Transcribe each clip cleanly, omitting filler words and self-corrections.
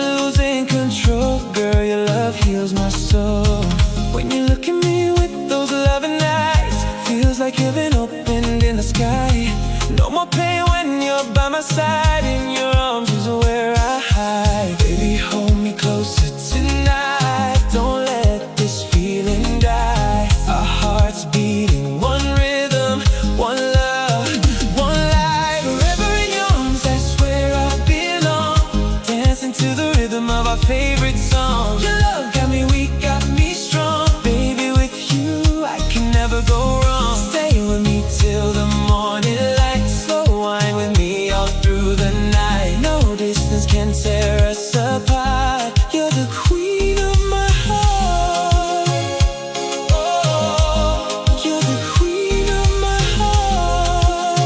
losing control. Girl, your love heals my soul. When you look at me with those loving eyes, feels like heaven opened in the sky. No more pain when you're by my side. In your arms is where I hide. Baby, hold me closer tonight. Don't let this feeling die. Our hearts beating, one rhythm, one love, one life. Forever in your arms, that's where I belong. Dancing to the rhythm of our favorite song. Your love got me weak, got me strong. Baby, with you I can never go wrong. Stay with me till the morning light. Slow wine with me all through the night. No distance can tear us apart. You're the queen of my heart. Oh, you're the queen of my heart.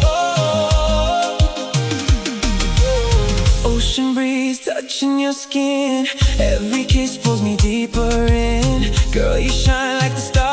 Oh. Ocean breeze touching your skin. Every kiss pulls me deeper in. Girl, you shine like the stars.